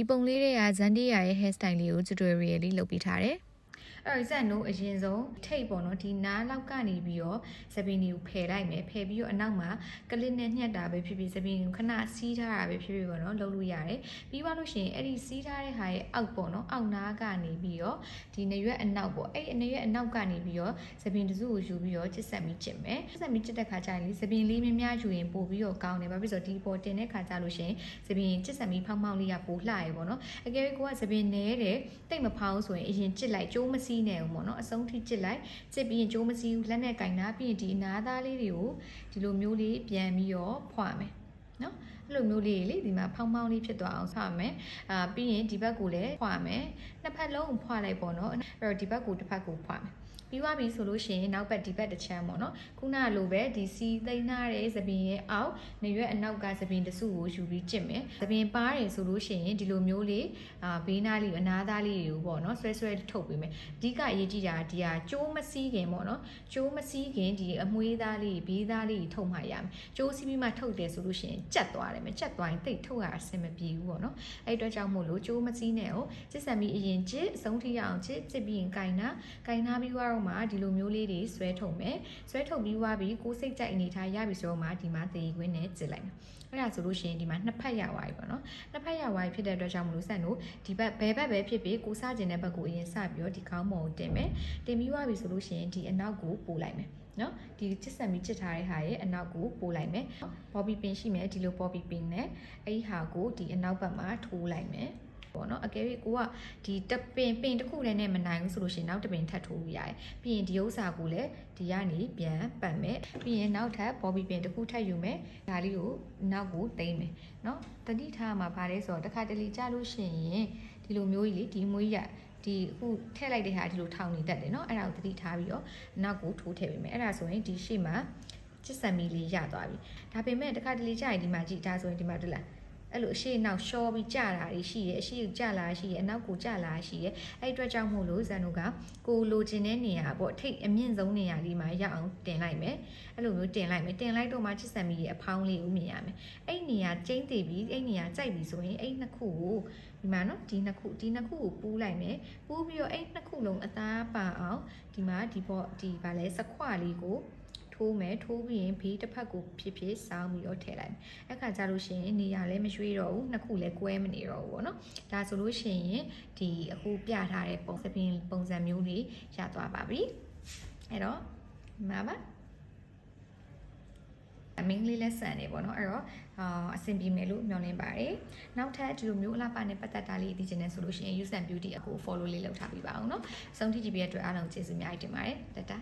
ဒီပုံလေးတွေကဇန်တီယာရဲ့ hair style လေးကို tutorial လေးလုပ်ပေးထားတယ်အဲ့တော့ဇန်တို့အရင်ဆုံးထိတ်ပေါ့နော်ဒီနားလောက်ကနေပြီးတော့စပင်းတွေကိုဖယ်လိုက်မယ်ဖယ်ပြီးတော့အနောက်မှာကလစ်နဲ့ညှက်တာပဲဖြစ်ဖြစ်စပင်းကိုခဏစီးထားတာပဲဖြစ်ဖြစ်ပေါ့နော်လုပ်လို့ရတယ်ပြီးသွားလို့ရှိရင်အဲ့ဒီစီးထားတဲ့ဟာရဲ့အောက်ပေါ့နော်အောက်နားကနေပြီးတော့ဒီနရွက်အနောက်ပေါ့အဲ့ဒီနရွက်အနောက်ကနေပြီးတော့စပင်းတစုကိုယူပြီးတော့ချစ်ဆက်ပြီးချစ်မယ်ချစ်ဆက်ပြီးချစ်တဲ့ခါကျရင်လေစပင်းလေးများများယူရင်ပို့ပြီးတော့ကောင်းတယ်ဘာဖြစ်လို့ဒီပေါ်တင်တဲ့ခါကျလို့ရှိရင်စပင်းချစ်ဆက်ပြီးဖောင်းဖောင်းလေးကပိုလှရပေါ့နော်အကယ်၍ကိုကစပင်းနဲတယ်တိတ်မဖောင်းဆိုရင်အရင်ချစ်လိုက်ကျိုးမစီးနဲ့ဦးပေါ့နော်အဆုံးထိချစ်လိုက်ချစ်ပြီးရင်ကျိုးမစီးဘူးလက်နဲ့ကင်တာပြီးရင်ဒီအနားသားလေးတွေကိုဒီလိုမျိုးလေးပြန်ပြီးတော့ဖွာမယ်နော်အဲ့လိုမျိုးလေးလေဒီမှာဖောင်းဖောင်းလေးဖြစ်သွားအောင်ဆွမယ်ပြီးရင်ဒီဘက်ကိုလည်းဖွာမယ်နှစ်ဖက်လုံးဖွာလိုက်ပေါ့နော်အဲ့တော့ဒီဘက်ကိုတစ်ဖက်ကိုဖွာမယ်ပြီးသွားပြီဆိုလို့ရှိရင်နောက်ဘက်ဒီဘက်တစ်ချမ်းပေါ့နော်ခုနလိုပဲဒီစီသိမ်းထားတဲ့သပင်ရဲ့အောက်နေရွက်အနောက်ကသပင်တစုကိုယူပြီးကျစ်မယ်သပင်ပါတယ်ဆိုလို့ရှိရင်ဒီလိုမျိုးလေးဘေးနားလေးအနားသားလေးတွေကိုပေါ့နော်ဆွဲဆွဲထုတ်ပေးမယ်အဓိကအရေးကြီးတာဒီဟာကျိုးမစီးခင်ပေါ့နော်ကျိုးမစီးခင်ဒီအမွှေးသားလေးဘေးသားလေးထုတ်မှရမယ်ကျိုးစီးပြီးမှထုတ်တယ်ဆိုလို့ရှိရင်ကြက်သွားတယ်မယ်ကြက်သွားရင်တိတ်ထုတ်ရအဆင်မပြေဘူးပေါ့နော်အဲ့အတွက်ကြောင့်မို့လို့ကျိုးမစီးနဲ့ကိုကျစ်ဆန်ပြီးအရင်ကျစ်အဆုံးထိရအောင်ကျစ်ပြီးရင်ကင်နာပြီးတော့မှာဒီလိုမျိုးလေးတွေဆွဲထုတ်မယ်ဆွဲထုတ်ပြီးွားပြီးကိုယ်စိတ်ကြိုက်အနေထားရပြီဆိုတော့မှဒီမှာသေခွင်းနဲ့ကျစ်လိုက်မယ်အဲ့ဒါဆိုလို့ရှိရင်ဒီမှာနှစ်ဖက်ရသွားပြီပေါ့နော်နှစ်ဖက်ရသွားပြီဖြစ်တဲ့အတွက်ကြောင့်မလို့ဆန်တို့ဒီဘက်ဘယ်ဘက်ပဲဖြစ်ဖြစ်ကိုစားကျင်တဲ့ဘက်ကိုအရင်စပြီးတော့ဒီခေါင်းမုံကိုတင်မယ်တင်ပြီးွားပြီဆိုလို့ရှိရင်ဒီအနောက်ကိုပို့လိုက်မယ်နော်ဒီချစ်ဆက်ပြီးချစ်ထားတဲ့ဟာရဲ့အနောက်ကိုပို့လိုက်မယ်ဘော်ဘီပင်ရှိမယ်ဒီလိုဘော်ဘီပင်နဲ့အဲ့ဒီဟာကိုဒီအနောက်ဘက်မှာထိုးလိုက်မယ်ပေါ့နော်အကယ်၍ကိုကဒီတပင်တစ်ခုလည်းနဲ့မနိုင်ဘူးဆိုလို့ရှိရင်နောက်တပင်ထပ်ထိုးလို့ရတယ်ပြီးရင်ဒီဥစ္စာကိုလည်းဒီကနေပြန်ပတ်မယ်ပြီးရင်နောက်ထပ်ဘော်ဘီပင်တစ်ခုထပ်ယူမယ်ဒါလေးကိုနောက်ကိုတိမ့်မယ်နော်တတိထားမှာဗါလဲဆိုတော့တစ်ခါတလေကြာလို့ရှိရင်ဒီလိုမျိုးကြီးလေဒီမွေးရဒီအခုထည့်လိုက်တဲ့ဟာဒီလိုထောင်နေတတ်တယ်เนาะအဲ့ဒါကိုတတိထားပြီးတော့နောက်ကိုထိုးထည့်ပေးမယ်အဲ့ဒါဆိုရင်ဒီရှေ့မှာချစ်စံမီလေးရသွားပြီဒါပေမဲ့တစ်ခါတလေကြာရင်ဒီမှာကြည့်ဒါဆိုရင်ဒီမှာတွေ့လားအဲ့လိုအရှိနောက်ရှော့ပြီးကြတာတွေရှိရဲအရှိကိုကြလာရှိရဲအနောက်ကိုကြလာရှိရဲအဲ့အတွက်ကြောင့်မို့လို့ဇန်တို့ကကိုလိုချင်တဲ့နေရာပေါ့ထိတ်အမြင့်ဆုံးနေရာလေးမှာရအောင်တင်လိုက်မယ်အဲ့လိုမျိုးတင်လိုက်တော့မှချစ်စံမီရဲ့အဖောင်းလေးကိုမြင်ရမယ်အဲ့နေရာကျိန်းတည်ပြီးအဲ့နေရာကြိုက်ပြီဆိုရင်အဲ့နှစ်ခုကိုဒီမှာနော်ဒီနှစ်ခုကိုပူးလိုက်မယ်ပူးပြီးတော့အဲ့နှစ်ခုလုံးအသားပါအောင်ဒီမှာဒီပေါ့ဒီဗာလဲစခွလေးကိုထိုးမယ်ထိုးပြီးရင်ဘေးတစ်ဖက်ကိုဖြစ်စောင်းပြီးတော့ထည့်လိုက်မယ်အဲ့ခါကျလို့ရှိရင်နေရာလည်းမရွှေ့တော့ဘူးနှစ်ခုလည်းကွဲမနေတော့ဘူးပေါ့နော်ဒါဆိုလို့ရှိရင်ဒီအခုပြထားတဲ့ပုံစံမျိုးလေးရသွားပါပြီအဲ့တော့မှာပါအမင်းလေးလက်ဆန်နေပေါ့နော်အဲ့တော့အဆင်ပြေမယ်လို့မျှော်လင့်ပါတယ်နောက်ထပ်ဒီလိုမျိုးအလားပါနဲ့ပတ်သက်တာလေးသိချင်တယ်ဆိုလို့ရှိရင် Use and Beauty အခု follow လေးလုပ်ထားပေးပါအောင်နော်အဆုံးထိကြည့်ပြီးတဲ့အတွက်အားလုံးကျေးဇူးအများကြီးတင်ပါတယ်တတာ